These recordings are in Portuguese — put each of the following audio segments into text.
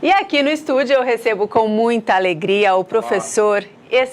E aqui no estúdio eu recebo com muita alegria o professor,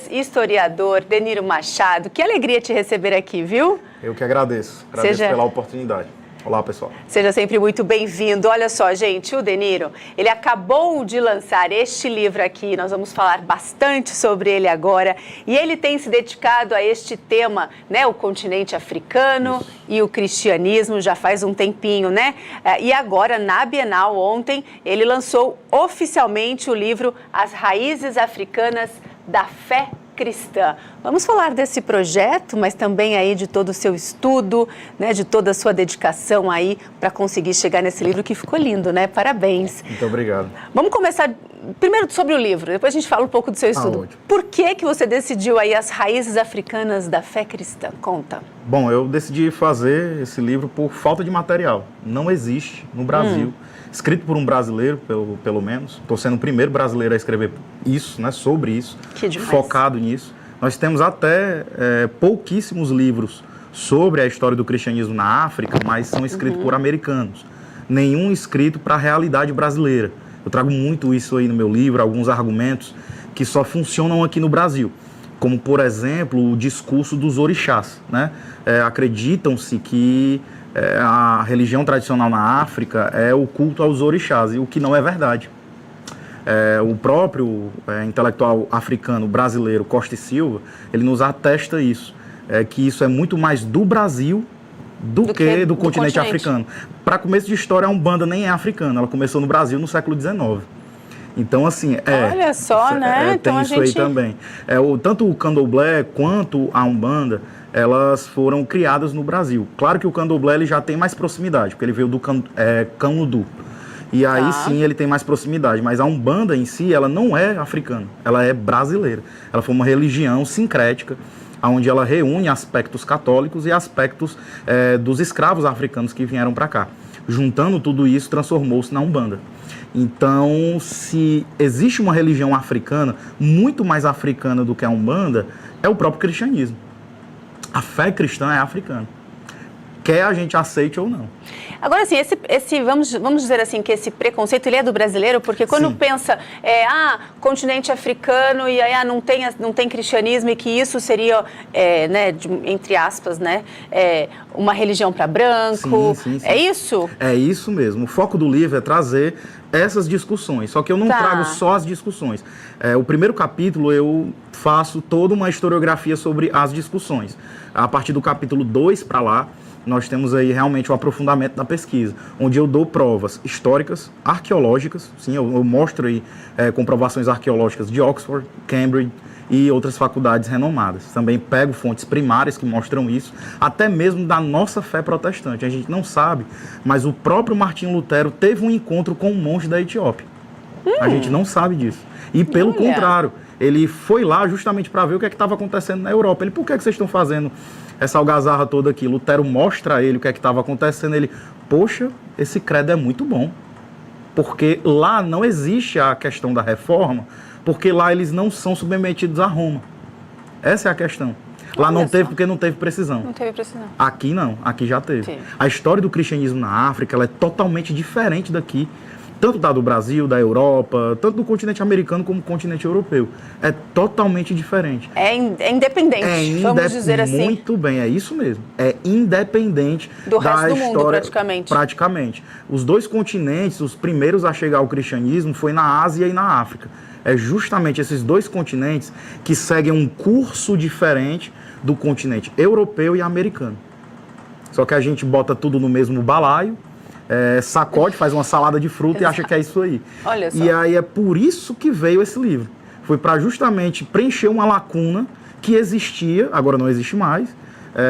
historiador Deniro Machado. Que alegria te receber aqui, viu? Eu que agradeço. Agradeço pela oportunidade. Olá, pessoal. Seja sempre muito bem-vindo. Olha só, gente, o Deniro, ele acabou de lançar este livro aqui, nós vamos falar bastante sobre ele agora, e ele tem se dedicado a este tema, né, o continente africano e o cristianismo, já faz um tempinho, né? E agora, na Bienal, ontem, ele lançou oficialmente o livro As Raízes Africanas da Fé Cristã. Vamos falar desse projeto, mas também aí de todo o seu estudo, né, de toda a sua dedicação aí para conseguir chegar nesse livro que ficou lindo, né? Parabéns. Muito obrigado. Vamos começar primeiro sobre o livro, depois a gente fala um pouco do seu estudo. Ótimo. Por que você decidiu aí as raízes africanas da fé cristã? Conta. Bom, eu decidi fazer esse livro por falta de material. Não existe no Brasil. Escrito por um brasileiro, pelo menos. Estou sendo o primeiro brasileiro a escrever isso, né, sobre isso, focado nisso. Nós temos até pouquíssimos livros sobre a história do cristianismo na África, mas são escritos por americanos. Nenhum escrito para a realidade brasileira. Eu trago muito isso aí no meu livro, alguns argumentos que só funcionam aqui no Brasil. Como, por exemplo, o discurso dos orixás, né? Acreditam-se que a religião tradicional na África é o culto aos orixás, e o que não é verdade. O próprio intelectual africano brasileiro Costa e Silva, ele nos atesta isso, que isso é muito mais do Brasil do que do continente africano. Para começo de história, a Umbanda nem é africana, ela começou no Brasil no século XIX. Então, assim, olha só, né? Tem então, isso aí também. Tanto o candomblé quanto a Umbanda, elas foram criadas no Brasil. Claro que o candomblé ele já tem mais proximidade, porque ele veio do Canudu. E aí sim ele tem mais proximidade. Mas a Umbanda em si, ela não é africana, ela é brasileira. Ela foi uma religião sincrética, onde ela reúne aspectos católicos e aspectos dos escravos africanos que vieram para cá. Juntando tudo isso, transformou-se na Umbanda. Então, se existe uma religião africana, muito mais africana do que a Umbanda, é o próprio cristianismo. A fé cristã é africana. Quer a gente aceite ou não. Agora, assim, vamos dizer assim, que esse preconceito ele é do brasileiro, porque quando pensa, continente africano e aí não tem cristianismo e que isso seria, né, entre aspas, né, uma religião para branco. Sim. É isso? É isso mesmo. O foco do livro é trazer essas discussões, só que eu não trago só as discussões. O primeiro capítulo eu faço toda uma historiografia sobre as discussões. A partir do capítulo 2 para lá, nós temos aí realmente o aprofundamento da pesquisa, onde eu dou provas históricas, arqueológicas, sim, eu mostro aí comprovações arqueológicas de Oxford, Cambridge e outras faculdades renomadas. Também pego fontes primárias que mostram isso, até mesmo da nossa fé protestante. A gente não sabe, mas o próprio Martinho Lutero teve um encontro com um monge da Etiópia. A gente não sabe disso. E pelo contrário, ele foi lá justamente para ver o que estava acontecendo na Europa. Ele, por que vocês estão fazendo essa algazarra toda aqui? Lutero mostra a ele o que estava acontecendo. Ele, poxa, esse credo é muito bom. Porque lá não existe a questão da reforma, porque lá eles não são submetidos a Roma. Essa é a questão. Lá não teve porque não teve precisão. Não teve precisão. Aqui não, aqui já teve. A história do cristianismo na África ela é totalmente diferente daqui. Tanto da do Brasil, da Europa, tanto do continente americano como do continente europeu. É totalmente diferente. É independente, vamos dizer assim. Muito bem, é isso mesmo. É independente do resto do mundo, praticamente. Praticamente. Os dois continentes, os primeiros a chegar ao cristianismo, foi na Ásia e na África. É justamente esses dois continentes que seguem um curso diferente do continente europeu e americano. Só que a gente bota tudo no mesmo balaio, sacode, faz uma salada de fruta e acha que é isso aí. Olha só. E aí é por isso que veio esse livro. Foi para justamente preencher uma lacuna que existia, agora não existe mais,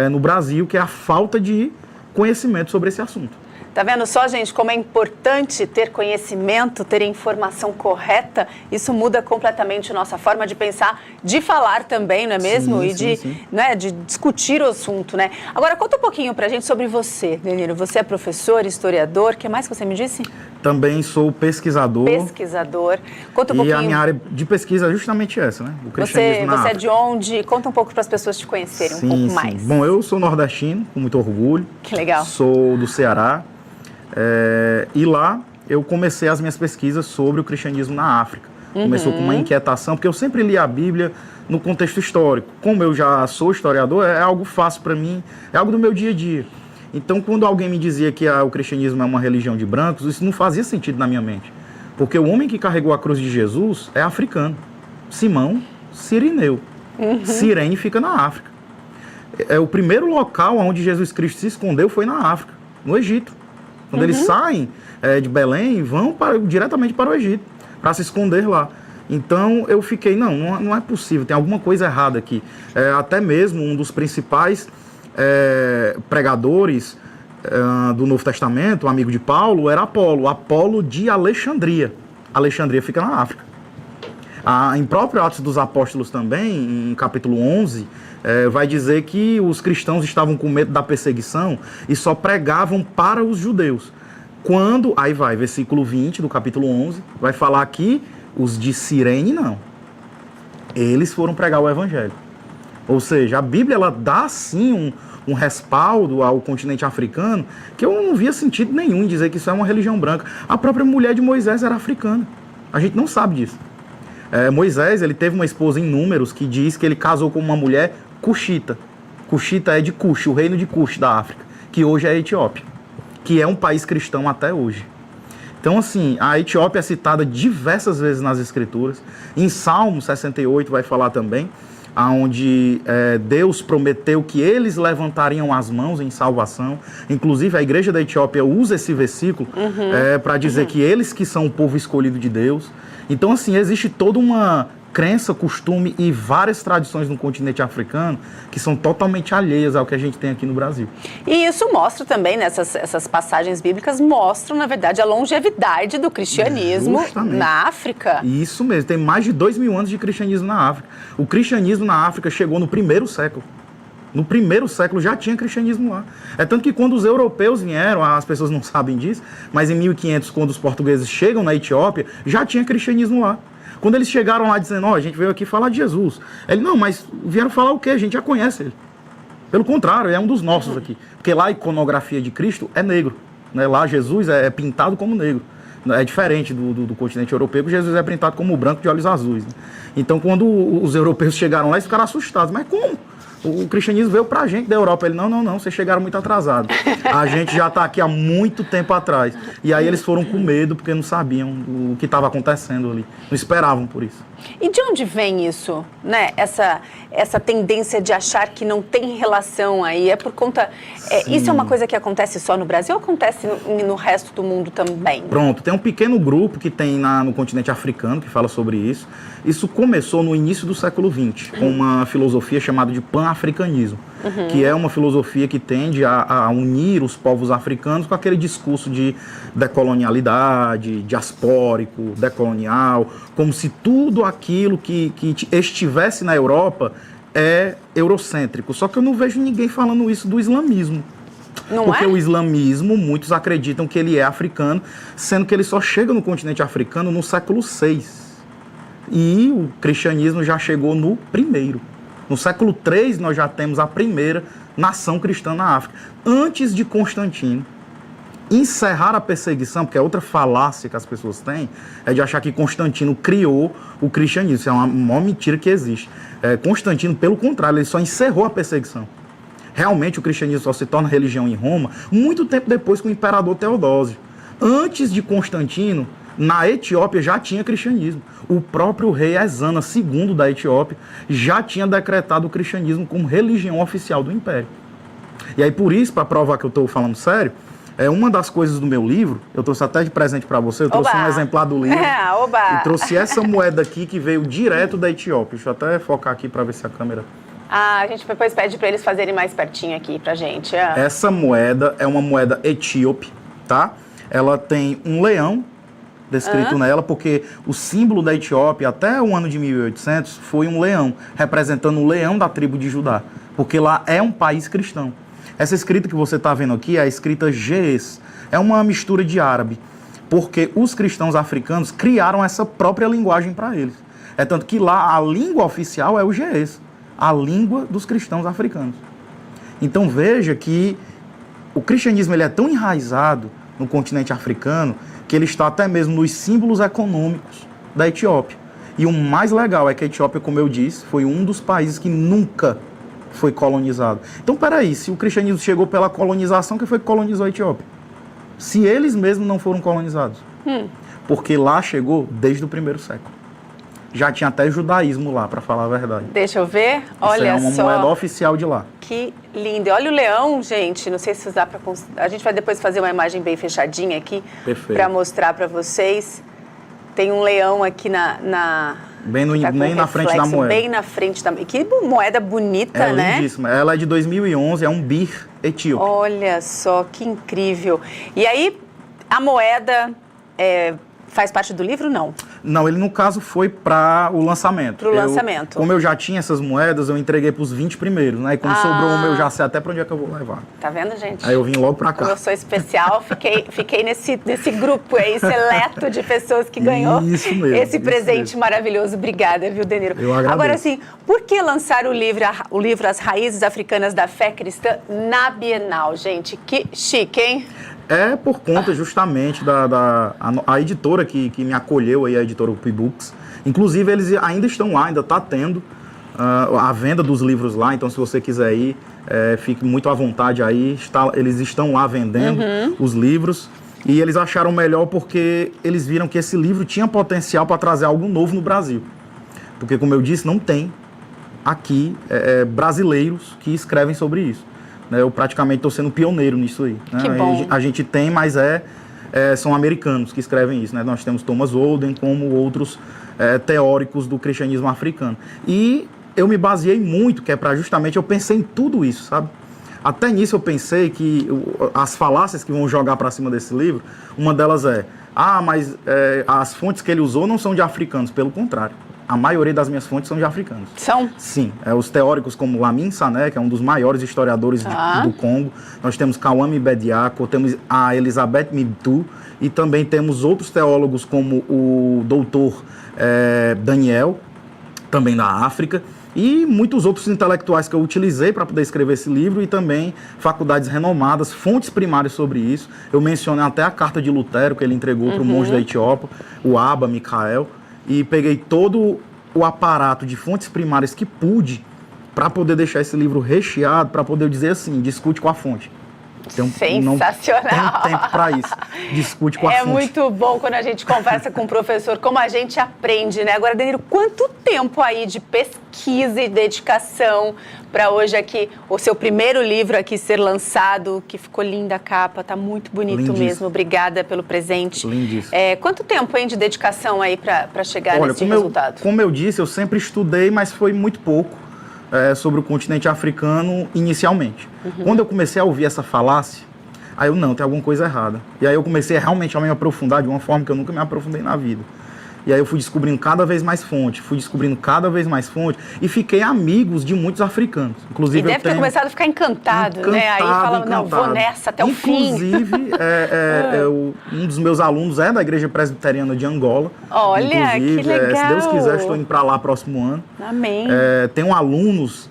no Brasil, que é a falta de conhecimento sobre esse assunto. Tá vendo só, gente, como é importante ter conhecimento, ter informação correta? Isso muda completamente a nossa forma de pensar, de falar também, não é mesmo? Sim. Né, de discutir o assunto, né? Agora, conta um pouquinho pra gente sobre você, Deniro. Você é professor, historiador, o que mais que você me disse? Também sou pesquisador. Pesquisador. Conta um pouquinho. E a minha área de pesquisa é justamente essa, né? O cristianismo na Você é África. de onde? Conta um pouco para as pessoas te conhecerem um pouco mais. Bom, eu sou nordestino, com muito orgulho. Que legal. Sou do Ceará. E lá eu comecei as minhas pesquisas sobre o cristianismo na África. Começou com uma inquietação, porque eu sempre li a Bíblia no contexto histórico. Como eu já sou historiador, é algo fácil para mim, é algo do meu dia a dia. Então, quando alguém me dizia que o cristianismo é uma religião de brancos, isso não fazia sentido na minha mente. Porque o homem que carregou a cruz de Jesus é africano. Simão Cirineu. Cirene fica na África. O primeiro local onde Jesus Cristo se escondeu foi na África, no Egito. Quando eles saem de Belém, vão diretamente para o Egito, para se esconder lá. Então eu fiquei, não é possível, tem alguma coisa errada aqui. Até mesmo um dos principais pregadores do Novo Testamento, um amigo de Paulo, era Apolo de Alexandria. Alexandria fica na África. Em próprio Atos dos Apóstolos também, em capítulo 11, vai dizer que os cristãos estavam com medo da perseguição e só pregavam para os judeus. Versículo 20 do capítulo 11, vai falar que os de Cirene não. Eles foram pregar o evangelho. Ou seja, a Bíblia ela dá sim um respaldo ao continente africano que eu não via sentido nenhum em dizer que isso é uma religião branca. A própria mulher de Moisés era africana. A gente não sabe disso. Moisés ele teve uma esposa em Números que diz que ele casou com uma mulher cuxita. Cuxita é de Cush, o reino de Cush da África, que hoje é a Etiópia, que é um país cristão até hoje. Então, assim, a Etiópia é citada diversas vezes nas Escrituras. Em Salmo 68 vai falar também, onde Deus prometeu que eles levantariam as mãos em salvação. Inclusive, a igreja da Etiópia usa esse versículo para dizer que eles que são o povo escolhido de Deus. Então, assim, existe toda uma crença, costume e várias tradições no continente africano que são totalmente alheias ao que a gente tem aqui no Brasil. E isso mostra também, essas passagens bíblicas mostram, na verdade, a longevidade do cristianismo Justamente. Na África. Isso mesmo, tem mais de 2.000 anos de cristianismo na África. O cristianismo na África chegou no primeiro século. No primeiro século já tinha cristianismo lá. É tanto que quando os europeus vieram, as pessoas não sabem disso, mas em 1500, quando os portugueses chegam na Etiópia, já tinha cristianismo lá. Quando eles chegaram lá dizendo, a gente veio aqui falar de Jesus. Ele, não, mas vieram falar o quê? A gente já conhece ele. Pelo contrário, é um dos nossos aqui. Porque lá a iconografia de Cristo é negro. Né? Lá Jesus é pintado como negro. É diferente do continente europeu, que Jesus é pintado como branco de olhos azuis. Né? Então, quando os europeus chegaram lá, eles ficaram assustados. Mas como? O cristianismo veio pra gente da Europa. Ele, não, vocês chegaram muito atrasados. A gente já está aqui há muito tempo atrás. E aí eles foram com medo, porque não sabiam o que estava acontecendo ali. Não esperavam por isso. E de onde vem isso, né? Essa tendência de achar que não tem relação aí? É por conta... isso é uma coisa que acontece só no Brasil ou acontece no resto do mundo também? Pronto, tem um pequeno grupo que tem no continente africano que fala sobre isso. Isso começou no início do século XX, com uma filosofia chamada de pan-africanismo, que é uma filosofia que tende a unir os povos africanos com aquele discurso de decolonialidade, diaspórico, decolonial, como se tudo aquilo que estivesse na Europa é eurocêntrico. Só que eu não vejo ninguém falando isso do islamismo. Porque o islamismo, muitos acreditam que ele é africano, sendo que ele só chega no continente africano no século VI. E o cristianismo já chegou no primeiro. No século III, nós já temos a primeira nação cristã na África. Antes de Constantino encerrar a perseguição, porque é outra falácia que as pessoas têm, é de achar que Constantino criou o cristianismo. Isso é uma maior mentira que existe. Constantino, pelo contrário, ele só encerrou a perseguição. Realmente o cristianismo só se torna religião em Roma muito tempo depois com o imperador Teodósio. Antes de Constantino, na Etiópia já tinha cristianismo. O próprio rei Ezana II da Etiópia já tinha decretado o cristianismo como religião oficial do império. E aí por isso, para provar que eu estou falando sério, uma das coisas do meu livro, eu trouxe até de presente para você, eu trouxe um exemplar do livro. E trouxe essa moeda aqui que veio direto da Etiópia. Deixa eu até focar aqui para ver se a câmera... A gente depois pede para eles fazerem mais pertinho aqui pra gente. Essa moeda é uma moeda etíope, tá? Ela tem um leão descrito nela, porque o símbolo da Etiópia, até o ano de 1800, foi um leão, representando o leão da tribo de Judá, porque lá é um país cristão. Essa escrita que você está vendo aqui é a escrita Ge'ez, é uma mistura de árabe, porque os cristãos africanos criaram essa própria linguagem para eles. É tanto que lá a língua oficial é o Ge'ez, a língua dos cristãos africanos. Então veja que o cristianismo ele é tão enraizado no continente africano que ele está até mesmo nos símbolos econômicos da Etiópia. E o mais legal é que a Etiópia, como eu disse, foi um dos países que nunca foi colonizado. Então, peraí, se o cristianismo chegou pela colonização, quem foi que colonizou a Etiópia? Se eles mesmos não foram colonizados. Porque lá chegou desde o 1º século. Já tinha até judaísmo lá, para falar a verdade. Deixa eu ver. Olha só. Essa é uma moeda oficial de lá. Que lindo. E olha o leão, gente. Não sei se dá para... A gente vai depois fazer uma imagem bem fechadinha aqui. Perfeito. Para mostrar para vocês. Tem um leão aqui bem na frente da moeda. Bem na frente da... Que moeda bonita, né? É lindíssima. Ela é de 2011, é um bir etíope. Olha só, que incrível. E aí, a moeda faz parte do livro, não? Não, ele no caso foi para o lançamento. Para o lançamento. Como eu já tinha essas moedas, eu entreguei para os 20 primeiros, né? E como sobrou uma, eu já sei até para onde é que eu vou levar. Tá vendo, gente? Aí eu vim logo para cá. Como eu sou especial, fiquei nesse grupo aí, seleto de pessoas que ganhou esse presente maravilhoso. Obrigada, viu, Deniro? Eu agradeço. Agora, assim, por que lançar o livro As Raízes Africanas da Fé Cristã na Bienal, gente? Que chique, hein? É por conta justamente a editora que me acolheu, aí, a editora Upbooks. Inclusive, eles ainda estão lá, ainda está tendo a venda dos livros lá. Então, se você quiser ir, fique muito à vontade aí. Eles estão lá vendendo os livros. E eles acharam melhor porque eles viram que esse livro tinha potencial para trazer algo novo no Brasil. Porque, como eu disse, não tem aqui brasileiros que escrevem sobre isso. Eu praticamente estou sendo pioneiro nisso aí. Que bom. A gente tem, mas são americanos que escrevem isso. Né? Nós temos Thomas Oden, como outros teóricos do cristianismo africano. E eu me baseei muito, que é para justamente, eu pensei em tudo isso, sabe? Até nisso eu pensei que as falácias que vão jogar para cima desse livro, uma delas mas as fontes que ele usou não são de africanos, pelo contrário. A maioria das minhas fontes são de africanos. São? Sim. Os teóricos como Lamin Sané, que é um dos maiores historiadores do Congo. Nós temos Kawame Bediako, temos a Elizabeth Mbtu e também temos outros teólogos como o doutor Daniel, também da África, e muitos outros intelectuais que eu utilizei para poder escrever esse livro e também faculdades renomadas, fontes primárias sobre isso. Eu mencionei até a carta de Lutero que ele entregou para o monge da Etiópia, o Abba Michael. E peguei todo o aparato de fontes primárias que pude para poder deixar esse livro recheado, para poder dizer assim, discute com a fonte. Sensacional! Não tem tempo para isso. Discute com a fonte. É muito bom quando a gente conversa com o professor, como a gente aprende, né? Agora, Deniro, quanto tempo aí de pesquisa e dedicação para hoje aqui, o seu primeiro livro aqui ser lançado, que ficou linda a capa, tá muito bonito Lindíssimo. Mesmo. Obrigada pelo presente. Lindíssimo. Quanto tempo, hein, de dedicação aí para chegar nesse resultado? Como eu disse, eu sempre estudei, mas foi muito pouco sobre o continente africano inicialmente. Quando eu comecei a ouvir essa falácia, aí tem alguma coisa errada. E aí eu comecei realmente a me aprofundar de uma forma que eu nunca me aprofundei na vida. E aí eu fui descobrindo cada vez mais fonte, e fiquei amigos de muitos africanos. Inclusive, e deve ter começado a ficar encantado, né? Aí fala, não, vou nessa até o fim. Inclusive, um dos meus alunos é da Igreja Presbiteriana de Angola. Olha, que legal! Se Deus quiser, estou indo para lá próximo ano. Amém. Tenho alunos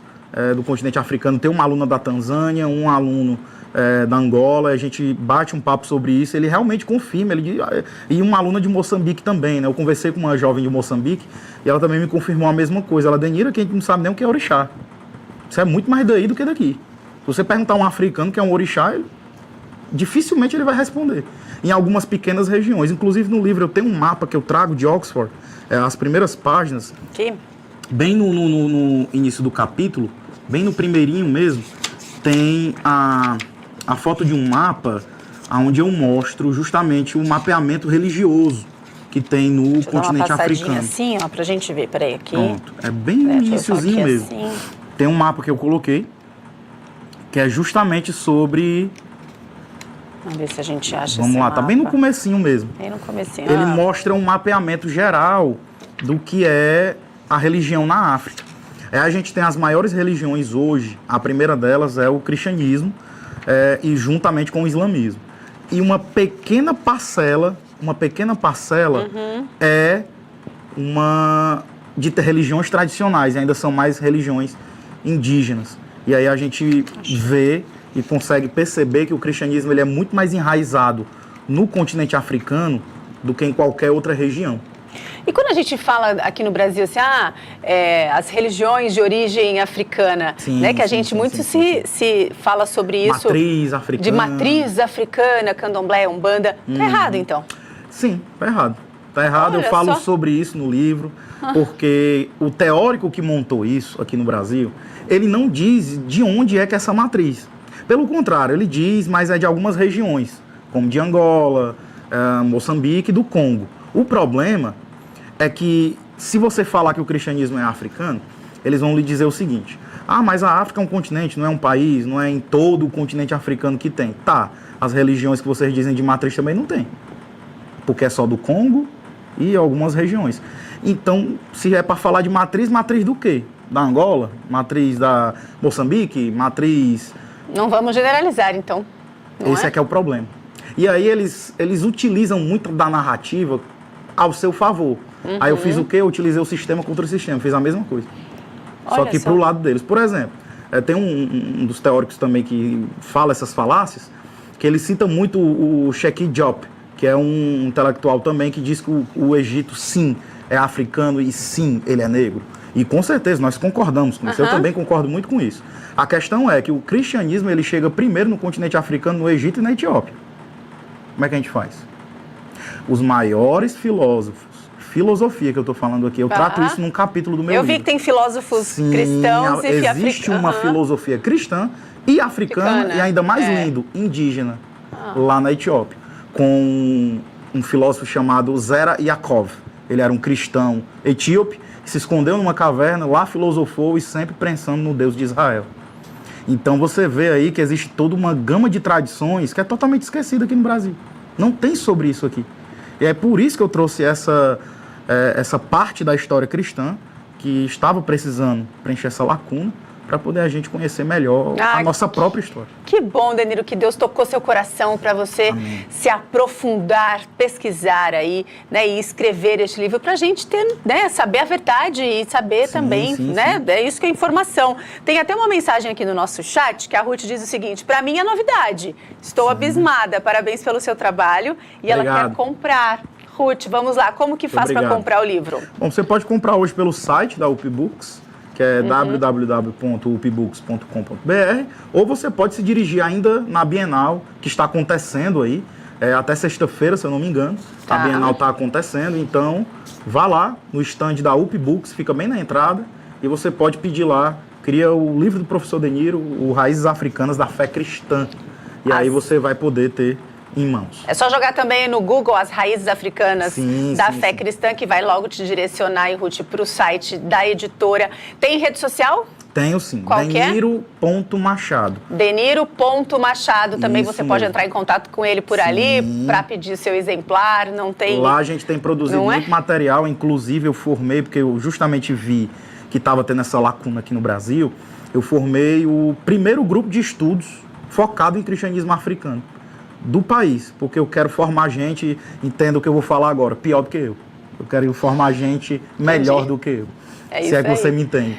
do continente africano, tem uma aluna da Tanzânia, um aluno da Angola, a gente bate um papo sobre isso, ele realmente confirma, e uma aluna de Moçambique também, né? Eu conversei com uma jovem de Moçambique e ela também me confirmou a mesma coisa. Ela, Deniro, que a gente não sabe nem o que é orixá. Isso é muito mais daí do que daqui. Se você perguntar a um africano que é um orixá, dificilmente ele vai responder. Em algumas pequenas regiões, inclusive no livro eu tenho um mapa que eu trago de Oxford, as primeiras páginas, bem no início do capítulo, bem no primeirinho mesmo, tem a foto de um mapa onde eu mostro justamente o mapeamento religioso que tem no continente africano. Assim, ó, pra gente ver, peraí, aqui. Pronto, é bem no iniciozinho mesmo. Assim. Tem um mapa que eu coloquei, que é justamente sobre... Vamos ver se a gente acha Vamos lá, mapa. Tá bem no comecinho mesmo. Bem no comecinho. Ele mostra um mapeamento geral do que é a religião na África. A gente tem as maiores religiões hoje, a primeira delas é o cristianismo, e juntamente com o islamismo. E uma pequena parcela é de religiões tradicionais, e ainda são mais religiões indígenas. E aí a gente vê e consegue perceber que o cristianismo ele é muito mais enraizado no continente africano do que em qualquer outra região. E quando a gente fala aqui no Brasil, assim, as religiões de origem africana, sim, né, que a sim, gente sim, muito sim. se fala sobre isso. Matriz africana. De matriz africana, candomblé, umbanda. Tá errado, então? Sim, tá errado. Tá errado, Olha eu falo só. sobre isso no livro, porque o teórico que montou isso aqui no Brasil, ele não diz de onde é que é essa matriz. Pelo contrário, ele diz, mas é de algumas regiões, como de Angola, Moçambique e do Congo. O problema é que, se você falar que o cristianismo é africano, eles vão lhe dizer o seguinte: mas a África é um continente, não é um país, não é em todo o continente africano que tem. Tá, as religiões que vocês dizem de matriz também não tem, porque é só do Congo e algumas regiões. Então, se é para falar de matriz, matriz do quê? Da Angola? Matriz da Moçambique? Matriz... Não vamos generalizar, então. Esse é que é o problema. E aí eles utilizam muito da narrativa ao seu favor. Aí eu fiz o quê? Eu utilizei o sistema contra o sistema, fiz a mesma coisa. Só que pro lado deles. Por exemplo, tem um dos teóricos também que fala essas falácias, que ele cita muito o Sheikh Diop, que é um intelectual também que diz que o Egito, sim, é africano e sim, ele é negro. E com certeza, nós concordamos com isso. Eu também concordo muito com isso. A questão é que o cristianismo, ele chega primeiro no continente africano, no Egito e na Etiópia. Como é que a gente faz? Os maiores filósofos, filosofia que eu estou falando aqui, eu trato isso num capítulo do meu livro. Eu vi que tem filósofos cristãos e africanos. Existe uma filosofia cristã e africana, e ainda mais lindo, indígena, lá na Etiópia, com um filósofo chamado Zera Yaakov. Ele era um cristão etíope, que se escondeu numa caverna, lá filosofou e sempre pensando no Deus de Israel. Então você vê aí que existe toda uma gama de tradições que é totalmente esquecida aqui no Brasil. Não tem sobre isso aqui. E é por isso que eu trouxe essa parte da história cristã que estava precisando preencher essa lacuna para poder a gente conhecer melhor a nossa própria história. Que bom, Deniro, que Deus tocou seu coração para você se aprofundar, pesquisar aí, né, e escrever este livro para a gente ter, né, saber a verdade e saber também, né, é isso que é informação. Tem até uma mensagem aqui no nosso chat que a Ruth diz o seguinte: para mim é novidade, estou abismada, parabéns pelo seu trabalho e ela quer comprar. Ruth, vamos lá, como que faz para comprar o livro? Bom, você pode comprar hoje pelo site da UP Books, que é www.upbooks.com.br, ou você pode se dirigir ainda na Bienal, que está acontecendo aí, até sexta-feira, se eu não me engano. A Bienal está acontecendo, então vá lá no stand da UP Books, fica bem na entrada, e você pode pedir lá, cria o livro do professor Deniro, o Raízes Africanas da Fé Cristã, e aí você vai poder ter em mãos. É só jogar também no Google as Raízes Africanas da Fé Cristã, que vai logo te direcionar, Ruth, para o site da editora. Tem rede social? Tenho sim. Qual Deniro.machado. Deniro.machado. Também você pode entrar em contato com ele por ali para pedir seu exemplar. Não tem... Lá a gente tem produzido muito material, inclusive eu formei, porque eu justamente vi que estava tendo essa lacuna aqui no Brasil, eu formei o primeiro grupo de estudos focado em cristianismo africano do país, porque eu quero formar gente, entenda o que eu vou falar agora, pior do que eu. Eu quero formar gente melhor do que eu. Se é que você me entende.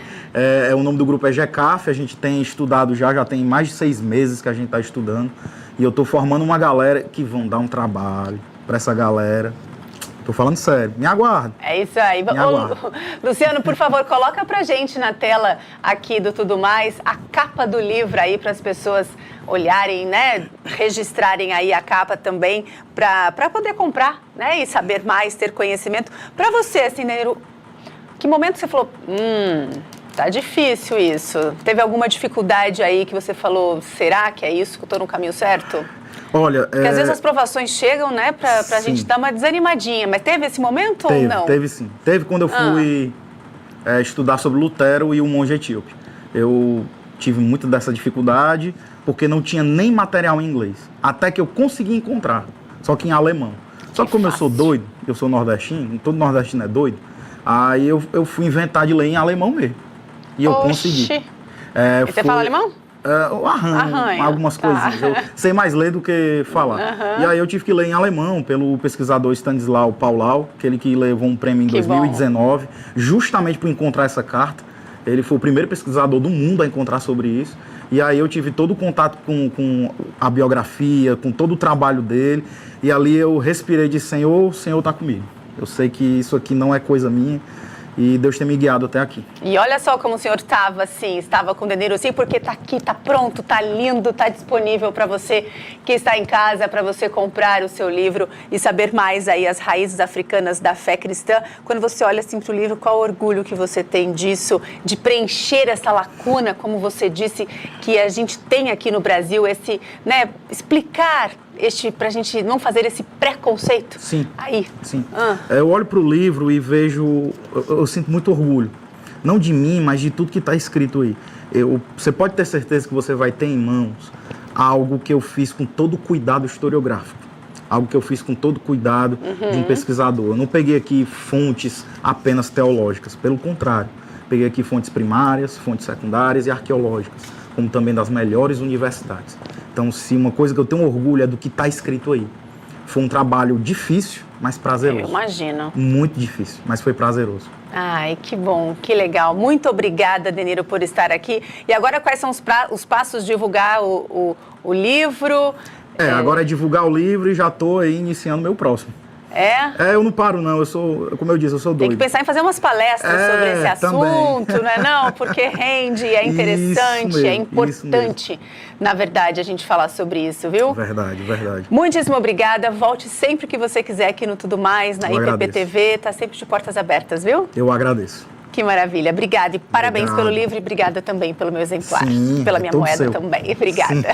O nome do grupo é GECAF, a gente tem estudado já tem mais de 6 meses que a gente está estudando, e eu estou formando uma galera que vão dar um trabalho para essa galera. Tô falando sério, me aguarda. É isso aí. Luciano, por favor, coloca pra gente na tela aqui do Tudo Mais a capa do livro aí para as pessoas olharem, né, registrarem aí a capa também para poder comprar, né, e saber mais, ter conhecimento. Para você, assim, Deniro, que momento você falou, tá difícil isso? Teve alguma dificuldade aí que você falou, será que é isso que eu tô no caminho certo? Olha, porque às vezes as provações chegam, né, pra gente dar uma desanimadinha, mas teve esse momento ou não? Teve sim. Teve quando eu fui estudar sobre Lutero e o monge etíope. Eu tive muita dessa dificuldade, porque não tinha nem material em inglês. Até que eu consegui encontrar, só que em alemão. Só que como eu sou doido, eu sou nordestino, todo nordestino é doido, aí eu fui inventar de ler em alemão mesmo. E eu consegui. E você fala alemão? Arranho, algumas coisinhas. Eu sei mais ler do que falar. E aí eu tive que ler em alemão pelo pesquisador Stanislau Paulau, aquele que levou um prêmio em 2019, justamente por encontrar essa carta. Ele foi o primeiro pesquisador do mundo a encontrar sobre isso. E aí eu tive todo o contato com a biografia, com todo o trabalho dele. E ali eu respirei de Senhor, o Senhor está comigo. Eu sei que isso aqui não é coisa minha. E Deus tem me guiado até aqui. E olha só como o senhor estava assim, estava com o Deniro assim, porque está aqui, está pronto, está lindo, está disponível para você que está em casa, para você comprar o seu livro e saber mais aí as raízes africanas da fé cristã. Quando você olha assim para o livro, qual orgulho que você tem disso, de preencher essa lacuna, como você disse, que a gente tem aqui no Brasil, esse, né, explicar para a gente não fazer esse preconceito? Sim. Aí. Sim. Eu olho para o livro e vejo, eu sinto muito orgulho. Não de mim, mas de tudo que está escrito aí. Você pode ter certeza que você vai ter em mãos algo que eu fiz com todo cuidado historiográfico. Algo que eu fiz com todo cuidado de um pesquisador. Eu não peguei aqui fontes apenas teológicas. Pelo contrário, peguei aqui fontes primárias, fontes secundárias e arqueológicas, como também das melhores universidades. Então, se uma coisa que eu tenho orgulho é do que está escrito aí. Foi um trabalho difícil, mas prazeroso. Eu imagino. Muito difícil, mas foi prazeroso. Ai, que bom, que legal. Muito obrigada, Deniro, por estar aqui. E agora, quais são os passos de divulgar o livro? Agora é divulgar o livro e já estou aí iniciando meu próximo. Eu não paro, não. Como eu disse, eu sou doido. Tem que pensar em fazer umas palestras sobre esse assunto, né? Não, porque rende, é interessante, mesmo, é importante, na verdade, a gente falar sobre isso, viu? Verdade, verdade. Muitíssimo obrigada. Volte sempre que você quiser aqui no Tudo Mais, na IPP-TV. Tá sempre de portas abertas, viu? Eu agradeço. Que maravilha. Obrigada e parabéns pelo livro e obrigada também pelo meu exemplar. Sim, pela minha moeda seu. também. Obrigada.